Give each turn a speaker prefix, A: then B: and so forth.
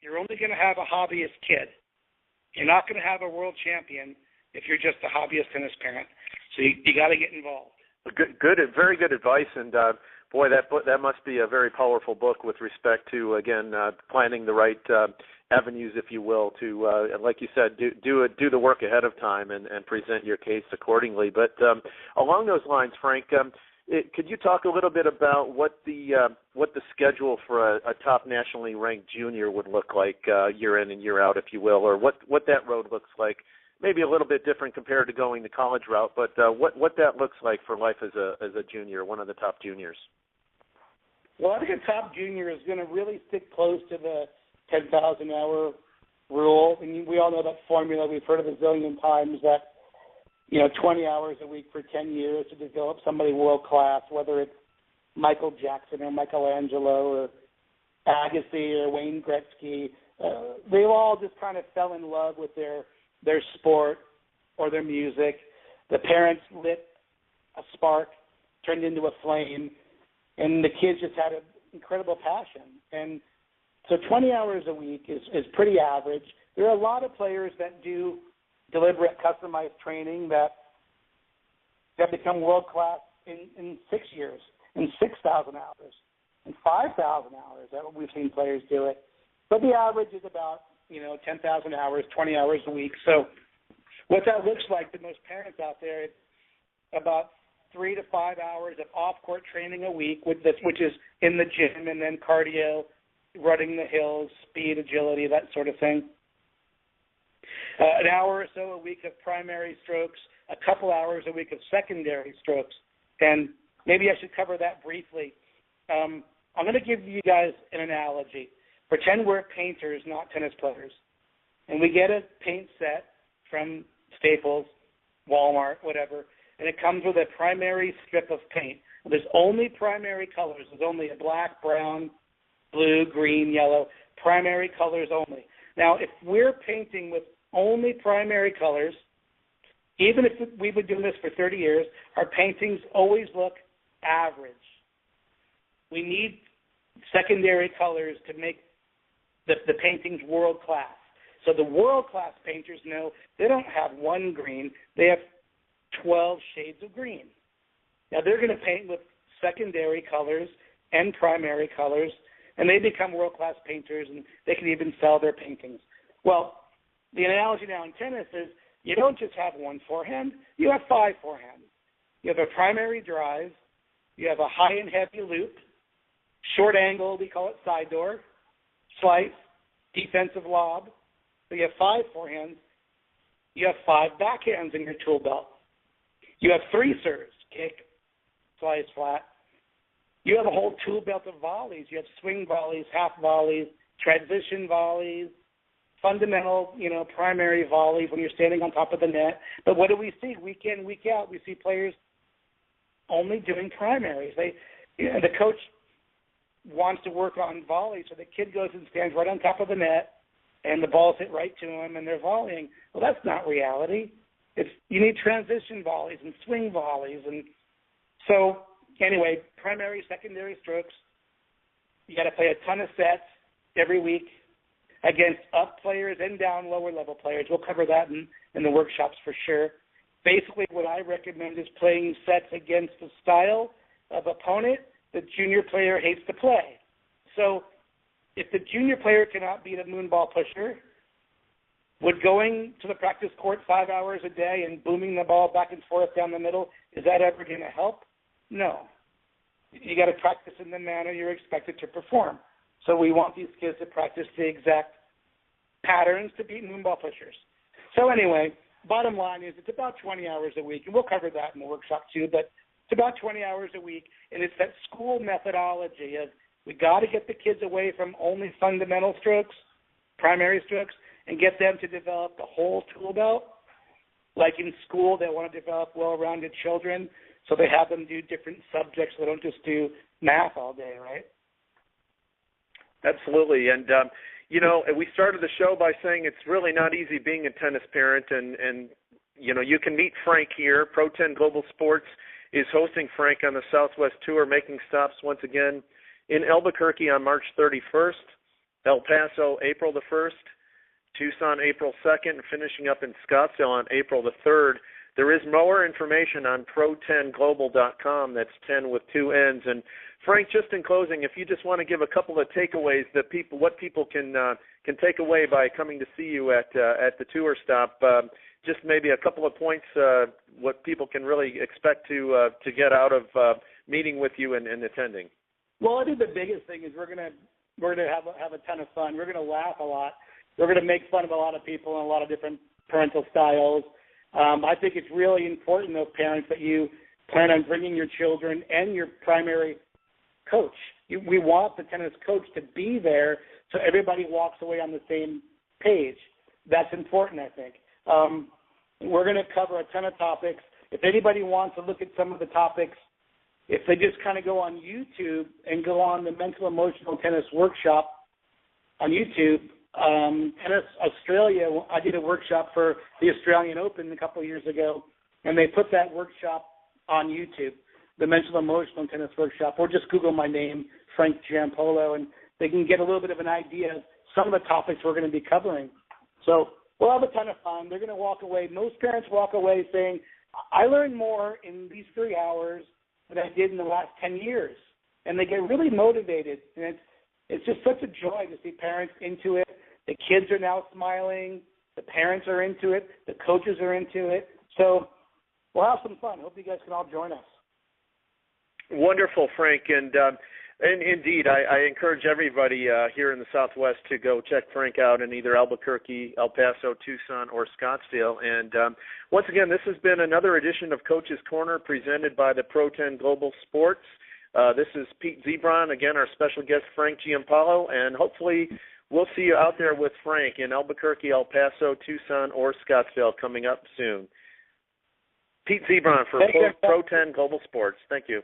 A: you're only going to have a hobbyist kid. You're not going to have a world champion if you're just a hobbyist tennis parent. So you got to get involved.
B: Good, very good advice, and boy, that must be a very powerful book with respect to, again, planning the right avenues, if you will, to, like you said, do the work ahead of time and present your case accordingly. But along those lines, Frank, could you talk a little bit about what the schedule for a top nationally ranked junior would look like year in and year out, if you will, or what that road looks like? Maybe a little bit different compared to going the college route, but what that looks like for life as a junior, one of the top juniors.
A: Well, I think a top junior is going to really stick close to the 10,000-hour rule. I mean, we all know that formula. We've heard it a zillion times that, 20 hours a week for 10 years to develop somebody world-class, whether it's Michael Jackson or Michelangelo or Agassi or Wayne Gretzky. They all just kind of fell in love with their sport or their music. The parents lit a spark, turned into a flame, and the kids just had an incredible passion. And so 20 hours a week is pretty average. There are a lot of players that do deliberate, customized training that become world-class in 6 years, in 6,000 hours, in 5,000 hours. That's what we've seen players do it. But the average is about 10,000 hours, 20 hours a week. So what that looks like to most parents out there, it's about 3 to 5 hours of off-court training a week, which is in the gym, and then cardio, running the hills, speed, agility, that sort of thing. An hour or so a week of primary strokes, a couple hours a week of secondary strokes. And maybe I should cover that briefly. I'm going to give you guys an analogy. Pretend we're painters, not tennis players. And we get a paint set from Staples, Walmart, whatever, and it comes with a primary strip of paint. There's only primary colors. There's only a black, brown, blue, green, yellow, primary colors only. Now, if we're painting with only primary colors, even if we've been doing this for 30 years, our paintings always look average. We need secondary colors to make the painting's world-class. So the world-class painters know they don't have one green, they have 12 shades of green. Now they're going to paint with secondary colors and primary colors, and they become world-class painters, and they can even sell their paintings. Well, the analogy now in tennis is you don't just have one forehand, you have 5 forehands. You have a primary drive, you have a high and heavy loop, short angle, we call it side door, slice, defensive lob. So you have 5 forehands. You have 5 backhands in your tool belt. You have 3 serves, kick, slice, flat. You have a whole tool belt of volleys. You have swing volleys, half volleys, transition volleys, fundamental, primary volleys when you're standing on top of the net. But what do we see week in, week out? We see players only doing primaries. The coach wants to work on volleys, so the kid goes and stands right on top of the net, and the ball's hit right to him, and they're volleying. Well, that's not reality. You need transition volleys and swing volleys, and so anyway, primary, secondary strokes. You got to play a ton of sets every week against up players and down lower level players. We'll cover that in the workshops for sure. Basically, what I recommend is playing sets against the style of opponent the junior player hates to play. So if the junior player cannot beat a moonball pusher, would going to the practice court 5 hours a day and booming the ball back and forth down the middle, is that ever going to help? No. You got to practice in the manner you're expected to perform. So we want these kids to practice the exact patterns to beat moonball pushers. So anyway, bottom line is it's about 20 hours a week, and we'll cover that in the workshop too, but it's about 20 hours a week, and it's that school methodology of we got to get the kids away from only fundamental strokes, primary strokes, and get them to develop the whole tool belt. Like in school, they want to develop well-rounded children, so they have them do different subjects. So they don't just do math all day, right?
B: Absolutely. And, we started the show by saying it's really not easy being a tennis parent, and you can meet Frank here. ProTenn Global Sports is hosting Frank on the Southwest Tour, making stops once again in Albuquerque on March 31st, El Paso, April the 1st, Tucson, April 2nd, and finishing up in Scottsdale on April the 3rd. There is more information on ProTennGlobal.com. That's 10 with 2 N's. And Frank, just in closing, if you just want to give a couple of takeaways that what people can take away by coming to see you at the tour stop, just maybe a couple of points, what people can really expect to get out of meeting with you and attending.
A: Well, I think the biggest thing is we're gonna have a ton of fun. We're gonna laugh a lot. We're gonna make fun of a lot of people and a lot of different parental styles. I think it's really important, though, parents, that you plan on bringing your children and your primary coach. We want the tennis coach to be there so everybody walks away on the same page. That's important, I think. We're going to cover a ton of topics. If anybody wants to look at some of the topics, if they just kind of go on YouTube and go on the Mental Emotional Tennis Workshop on YouTube, Tennis Australia, I did a workshop for the Australian Open a couple of years ago, and they put that workshop on YouTube, the Mental Emotional Tennis Workshop, or just Google my name, Frank Giampaolo, and they can get a little bit of an idea of some of the topics we're going to be covering. So we'll have a ton of fun. They're going to walk away. Most parents walk away saying, I learned more in these 3 hours than I did in the last 10 years. And they get really motivated. And it's just such a joy to see parents into it. The kids are now smiling. The parents are into it. The coaches are into it. So we'll have some fun. Hope you guys can all join us.
B: Wonderful, Frank. And indeed, I encourage everybody here in the Southwest to go check Frank out in either Albuquerque, El Paso, Tucson, or Scottsdale. And once again, this has been another edition of Coach's Corner presented by the ProTenn Global Sports. This is Pete Zebron, again, our special guest, Frank Giampaolo, and hopefully we'll see you out there with Frank in Albuquerque, El Paso, Tucson, or Scottsdale coming up soon. Pete Zebron for ProTenn Global Sports. Thank you.